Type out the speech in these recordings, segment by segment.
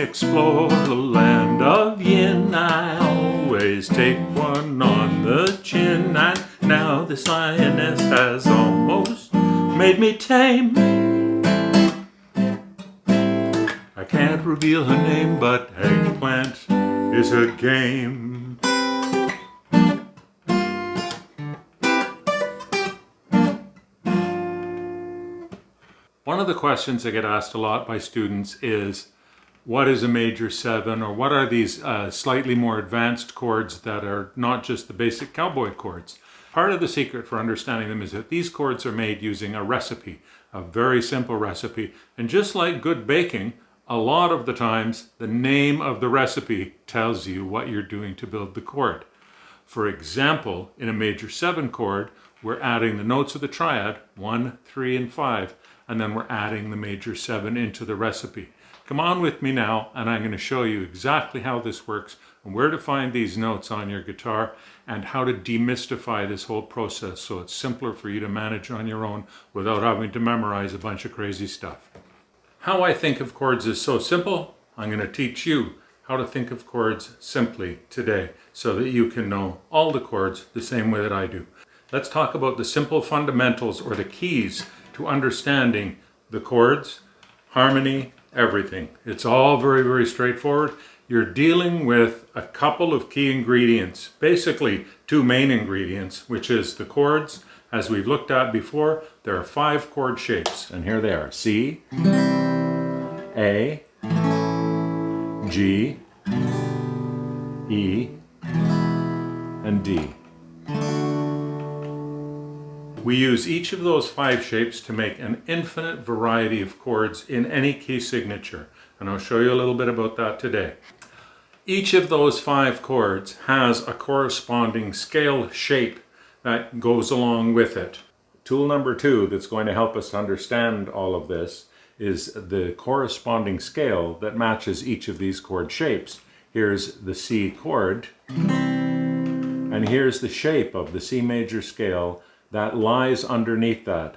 explore the land of yin, I always take one on the chin. And now this lioness has almost made me tame. I can't reveal her name, but eggplant is her game. One of the questions I get asked a lot by students is, what is a major 7, or what are these slightly more advanced chords that are not just the basic cowboy chords? Part of the secret for understanding them is that these chords are made using a recipe, a very simple recipe. And just like good baking, a lot of the times the name of the recipe tells you what you're doing to build the chord. For example, in a major 7 chord, we're adding the notes of the triad, 1, 3, and 5, and then we're adding the major 7 into the recipe. Come on with me now, and I'm going to show you exactly how this works and where to find these notes on your guitar and how to demystify this whole process so it's simpler for you to manage on your own without having to memorize a bunch of crazy stuff. How I think of chords is so simple. I'm going to teach you how to think of chords simply today so that you can know all the chords the same way that I do. Let's talk about the simple fundamentals, or the keys to understanding the chords, harmony, everything. It's all very, very straightforward. You're dealing with a couple of key ingredients, basically 2 main ingredients, which is the chords. As we've looked at before, there are 5 chord shapes, and here they are: C, A, G, E, and D. We use each of those 5 shapes to make an infinite variety of chords in any key signature, and I'll show you a little bit about that today. Each of those 5 chords has a corresponding scale shape that goes along with it. Tool number 2 that's going to help us understand all of this is the corresponding scale that matches each of these chord shapes. Here's the C chord, and here's the shape of the C major scale that lies underneath that.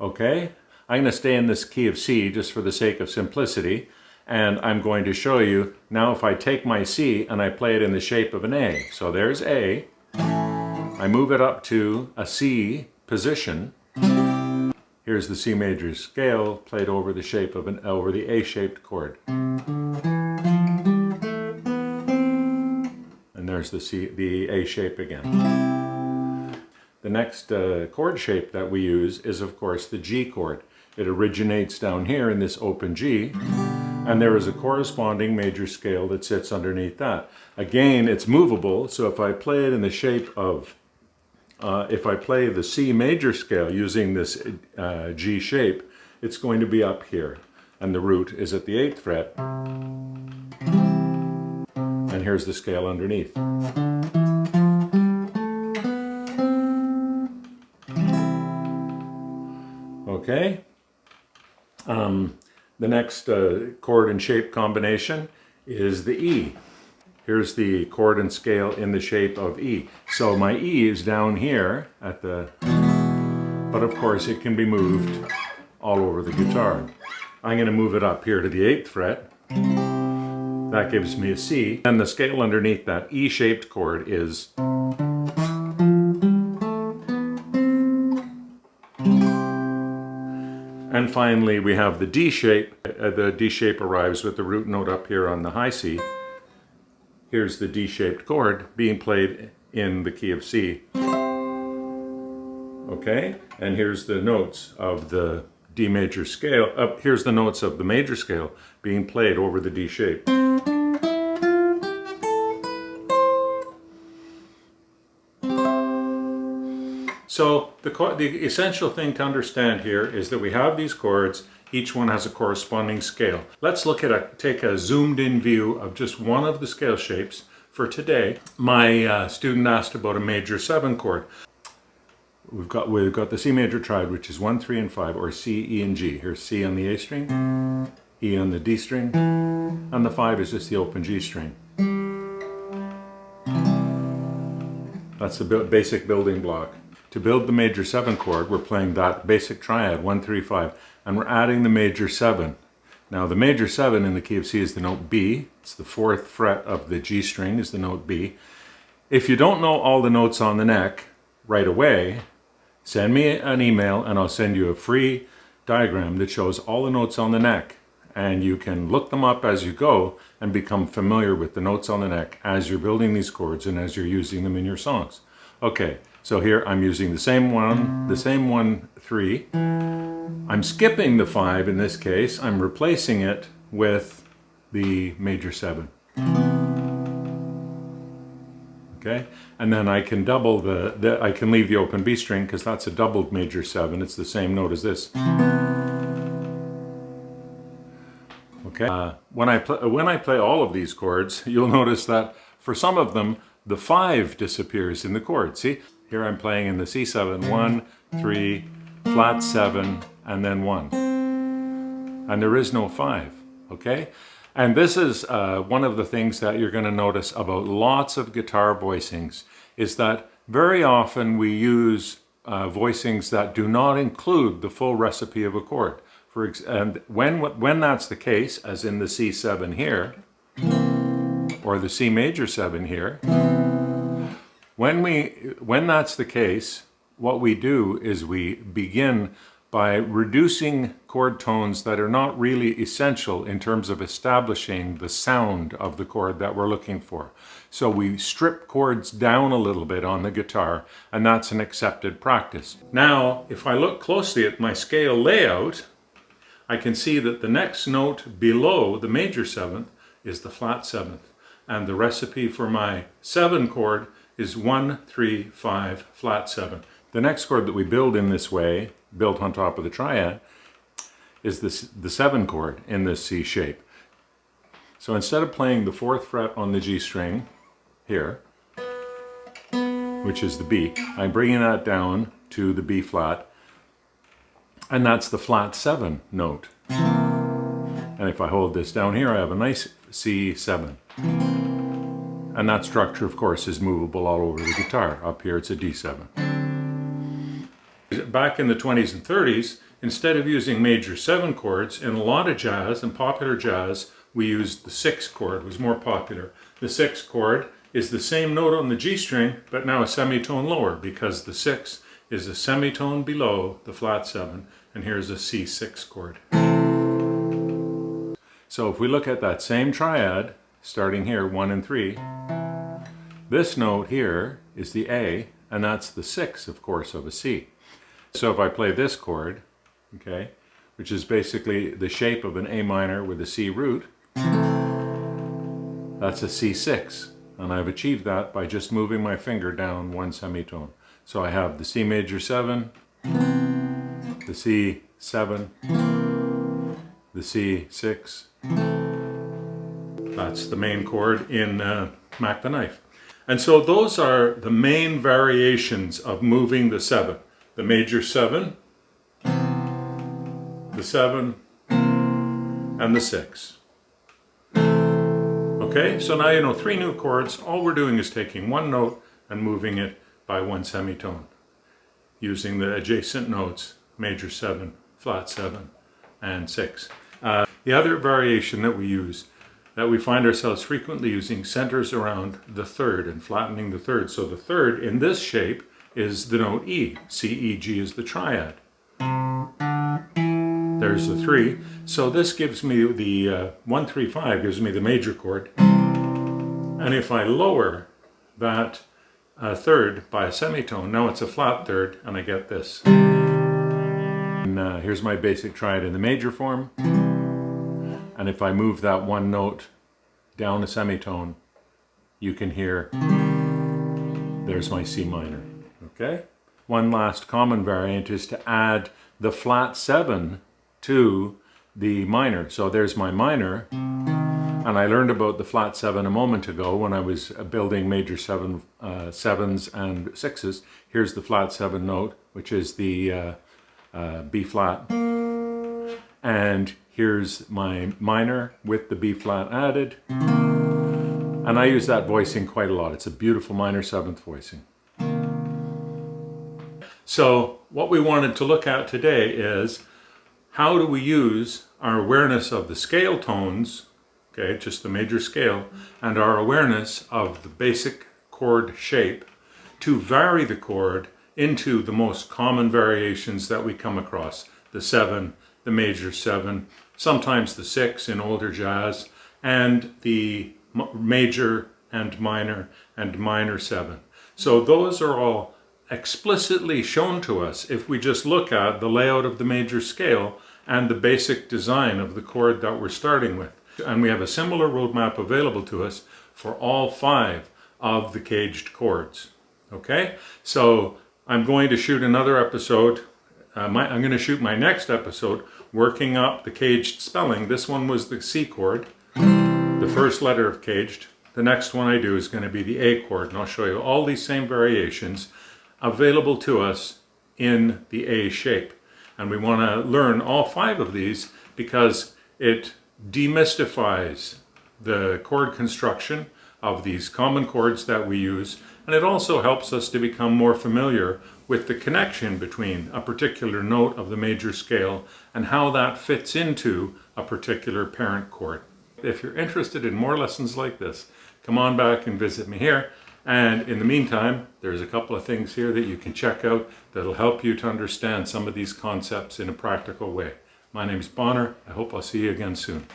Okay, I'm going to stay in this key of C just for the sake of simplicity, and I'm going to show you now if I take my C and I play it in the shape of an A. So there's A. I move it up to a C position. Here's the C major scale played over the shape of over the A-shaped chord. And there's the A shape again. The next chord shape that we use is, of course, the G chord. It originates down here in this open G, and there is a corresponding major scale that sits underneath that. Again, it's movable, so if I play it in the shape of, if I play the C major scale using this G shape, it's going to be up here, and the root is at the 8th fret. And here's the scale underneath. Okay. The next chord and shape combination is the E. Here's the chord and scale in the shape of E. So my E is down here at the, but of course it can be moved all over the guitar. I'm going to move it up here to the 8th fret. That gives me a C. And the scale underneath that E-shaped chord is. And finally we have the D shape. The D shape arrives with the root note up here on the high C. Here's the D-shaped chord being played in the key of C. Okay, and here's the notes of the D major scale. Here's the notes of the major scale being played over the D shape. So the essential thing to understand here is that we have these chords. Each one has a corresponding scale. Let's look at take a zoomed in view of just one of the scale shapes for today. My student asked about a major 7 chord. We've got the C major triad, which is 1, 3, and 5, or C, E, and G. Here's C on the A string, E on the D string, and the 5 is just the open G string. That's the basic building block. to build the major 7 chord, we're playing that basic triad, 1, 3, 5, and we're adding the major 7. Now the major 7 in the key of C is the note B. It's the 4th fret of the G string is the note B. If you don't know all the notes on the neck right away, send me an email and I'll send you a free diagram that shows all the notes on the neck. And you can look them up as you go and become familiar with the notes on the neck as you're building these chords and as you're using them in your songs. Okay, so here I'm using the same 1, 3. I'm skipping the 5 in this case. I'm replacing it with the major 7. Okay, and then I can double I can leave the open B string because that's a doubled major 7. It's the same note as this. Okay. When I play all of these chords, you'll notice that for some of them, the 5 disappears in the chord. See, here I'm playing in the C7, 1, 3, flat 7, and then 1. And there is no 5, okay? And this is one of the things that you're going to notice about lots of guitar voicings, is that very often we use voicings that do not include the full recipe of a chord. And when that's the case, as in the C7 here, or the C major 7 here, when that's the case, what we do is we begin by reducing chord tones that are not really essential in terms of establishing the sound of the chord that we're looking for. So we strip chords down a little bit on the guitar, and that's an accepted practice. Now, if I look closely at my scale layout, I can see that the next note below the major 7th is the flat 7th. And the recipe for my 7 chord is 1, 3, 5, flat 7. The next chord that we build in this way, built on top of the triad, is the 7 chord in this C shape. So instead of playing the 4th fret on the G string here, which is the B, I'm bringing that down to the B flat, and that's the flat 7 note. And if I hold this down here, I have a nice C7. And that structure, of course, is movable all over the guitar. Up here, it's a D7. Back in the 20s and 30s, instead of using major 7 chords, in a lot of jazz and popular jazz, we used the 6 chord. It was more popular. The 6 chord is the same note on the G string, but now a semitone lower, because the 6 is a semitone below the flat 7, and here's a C6 chord. So if we look at that same triad, starting here, 1 and 3, this note here is the A, and that's the 6, of course, of a C. So if I play this chord, okay, which is basically the shape of an A minor with a C root, that's a C6, and I've achieved that by just moving my finger down 1 semitone. So I have the C major 7, the C7, the C6. That's the main chord in Mac the Knife. And so those are the main variations of moving the 7. The major 7, the 7, and the 6. Okay, so now you know 3 new chords. All we're doing is taking one note and moving it by 1 semitone, using the adjacent notes, major 7, flat 7, and 6. The other variation that we use, that we find ourselves frequently using, centers around the 3rd and flattening the 3rd. So the 3rd in this shape is the note E. C, E, G is the triad. There's the 3. So this gives me the 1, 3, 5 gives me the major chord. And if I lower that 3rd by a semitone, now it's a flat 3rd, and I get this. And here's my basic triad in the major form. And if I move that one note down a semitone, you can hear there's my C minor. Okay? One last common variant is to add the flat 7 to the minor. So there's my minor, and I learned about the flat 7 a moment ago when I was building major 7s and 6s. Here's the flat 7 note, which is the B flat. And here's my minor with the B flat added. And I use that voicing quite a lot. It's a beautiful minor 7th voicing. So what we wanted to look at today is how do we use our awareness of the scale tones, okay, just the major scale, and our awareness of the basic chord shape to vary the chord into the most common variations that we come across. The 7, the major 7, sometimes the 6 in older jazz, and the major and minor 7. So those are all explicitly shown to us if we just look at the layout of the major scale and the basic design of the chord that we're starting with. And we have a similar roadmap available to us for all 5 of the caged chords. Okay, so I'm going to shoot another episode. I'm going to shoot my next episode working up the caged spelling. This one was the C chord, the first letter of caged. The next one I do is going to be the A chord, and I'll show you all these same variations available to us in the A shape. And we want to learn all 5 of these because it demystifies the chord construction of these common chords that we use, and it also helps us to become more familiar with the connection between a particular note of the major scale and how that fits into a particular parent chord. If you're interested in more lessons like this, come on back and visit me here. And in the meantime, there's a couple of things here that you can check out that'll help you to understand some of these concepts in a practical way. My name's Bonner. I hope I'll see you again soon.